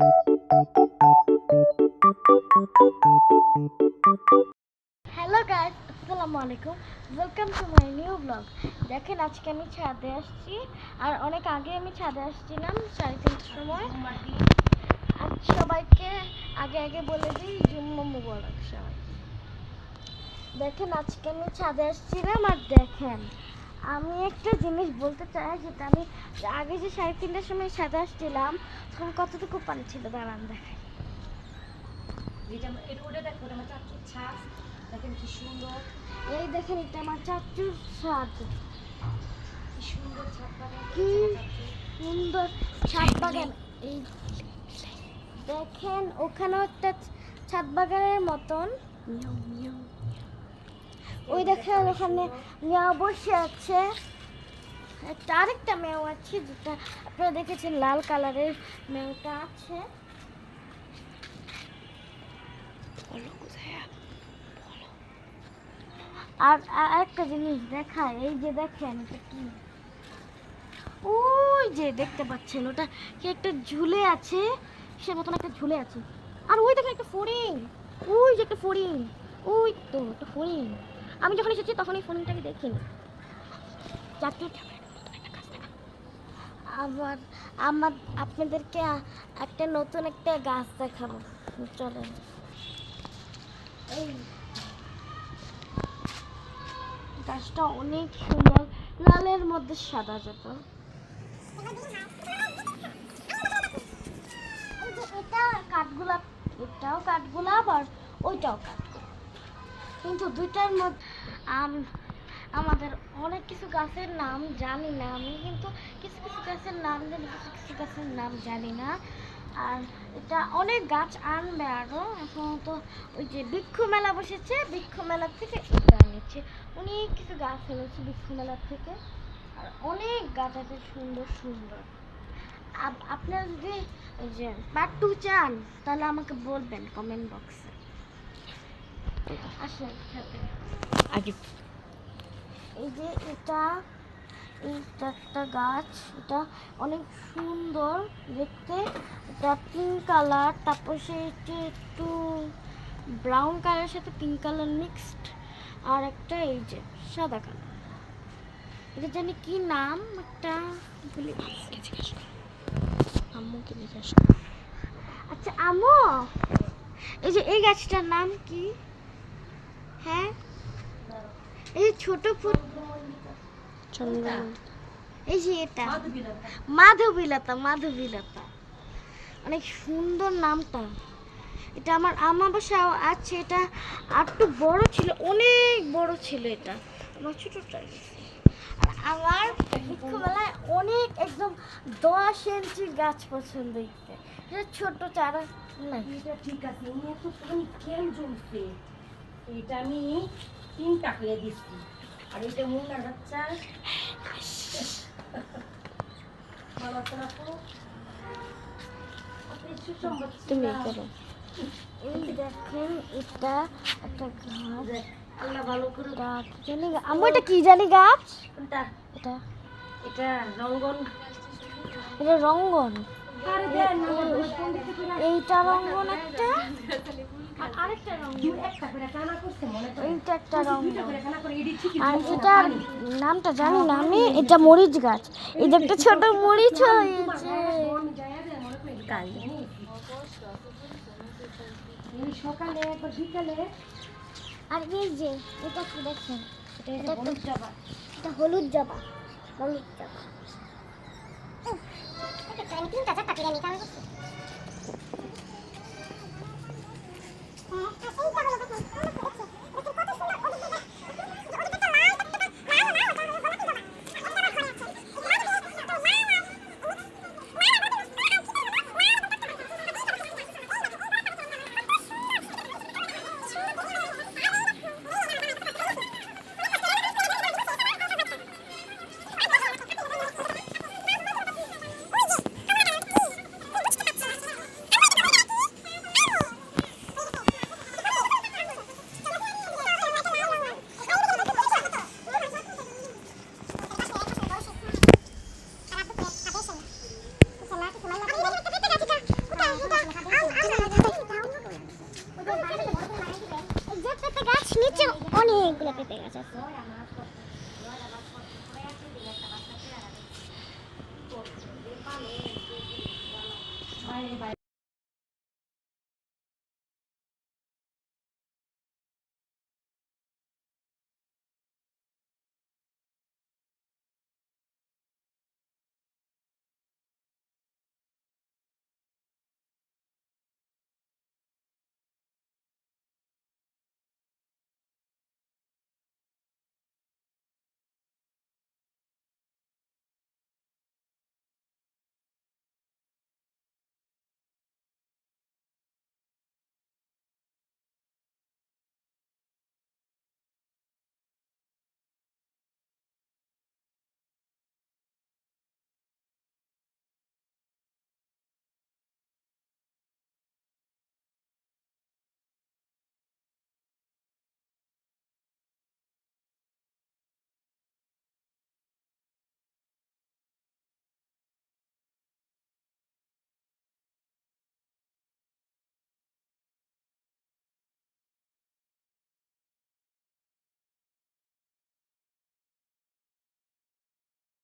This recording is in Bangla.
হ্যালো গাইস, আসসালামু আলাইকুম। Welcome to my new blog. দেখেন আজকে আমি ছাদে আসছি, আর অনেক আগে আমি ছাদে আসছিলাম 3:30টার সময়। আর সবাইকে আগে আগে বলে দিই জুম্মা মুবারক সবাই। দেখেন আজকে আমি ছাদে আসছিলাম, আর দেখেন আমি একটা জিনিস বলতে চাই, যেটা আমি আগে যে 3:30টার সময় ছাদে আসছিলাম তখন কতটুকু পানি ছিল দাঁড়ান দেখাই। দেখেন কি সুন্দর, এই দেখেন এটা আমার চাচুর ছাদ। কি সুন্দর ছাদ বাগান, কি সুন্দর ছাদ বাগান। এই দেখেন ওখানেও একটা ছাদ বাগানের মতন। ওই দেখেন ওখানে মেয়া বসে আছে, একটা আরেকটা মেয়েও আছে, যেটা আপনারা দেখেছেন লাল কালারের মেয়েটা আছে। আর আরেকটা জিনিস দেখায়, এই যে দেখেন এটা কি, ওই যে দেখতে পাচ্ছেন ওটা কি একটা ঝুলে আছে, সে মতন একটা ঝুলে আছে। আর ওই দেখেন একটা ফড়িং, ওই যে একটা ফড়িং, ওই তো একটা ফড়িং। আমি যখন এসেছি তখন এই ফড়িংটাকে দেখিনি। আবার আপনাদেরকে একটা নতুন একটা গাছ দেখাবো, চলেন। এই গাছটা অনেক সুন্দর, লালের মধ্যে সাদা যেত। এটা কাঠগোলাপ, এটাও কাঠগোলাপ আর ওইটাও কাঠগোলাপ, কিন্তু দুইটার মধ্যে আমাদের অনেক কিছু গাছের নাম জানি না আমি, কিন্তু কিছু কিছু গাছের নাম জানি, কিছু কিছু গাছের নাম জানি না। আর এটা অনেক গাছ আনবে আরও, এখন তো ওই যে বৃক্ষ মেলা বসেছে, বৃক্ষ মেলার থেকে এটা এনেছে, অনেক কিছু গাছ এনেছে বৃক্ষ মেলার থেকে। আর অনেক গাছ আছে সুন্দর সুন্দর। আপনারা যদি এই যে পার্ট 2 চান তাহলে আমাকে বলবেন কমেন্ট বক্সে। আসেন সাথে আগে এই যে এটা, এইটা একটা গাছ, এটা অনেক সুন্দর দেখতে। এটা পিঙ্ক কালার, তারপর সে একটু ব্রাউন কালারের সাথে পিঙ্ক কালার মিক্সড। আর একটা এই যে সাদা কালার, এটা জানি কি নাম, একটা ভুলে গেছি। আম্মুকে জিজ্ঞেস আচ্ছা আম্মু, এই যে এই গাছটার নাম কি? হ্যাঁ, এই ছোট ফুল, এই যে এটা মাধবীলতা, মাধবীলতা, অনেক সুন্দর নামটা। এটা আমার আম্মা বাসাও আছে, এটা আর একটু বড় ছিল, অনেক বড় ছিল, এটা আমার ছোটটা। আর আমার বৃক্ষমেলায় অনেক একদম 10 ইঞ্চি গাছ পছন্দ, দেখতে এটা ছোট চারা না। এটা ঠিক আছে, উনি এত পানি কেন জমছে? এটা আমি 3টা করে দিচ্ছি, আর এটা মুন্নার বাচ্চা বাবা তো রাখো, আপনি সুসংবাদ তুমি করো। এই দেখেন এটা একটা গাছ, আল্লাহ ভালো করে। গাছ জানি আম্মু, এটা কি জানি গাছ, কোনটা? এটা এটা রঙ্গন। এটা রঙ্গন, আরে দেন না, ওই পণ্ডিত এইটা রঙ্গন একটা, আর আরেকটা রঙ্গন, একটা করে টানা করছে মনে তো, এইটা একটা রঙ্গন। করে টানা করে এডি ঠিকই। আর এটার নামটা জানি না আমি, এটা মরিচ গাছ, এই যে একটা ছোট মরিচ হয়েছে। সকালে একবার বিকালে। আর এই যে এটা কি দেখেন, এটা হলুদ জবা, এটা হলুদ জবা, হলুদ জবা। আমি 3টা 4টা কিনে নিতে হবে। দেখছো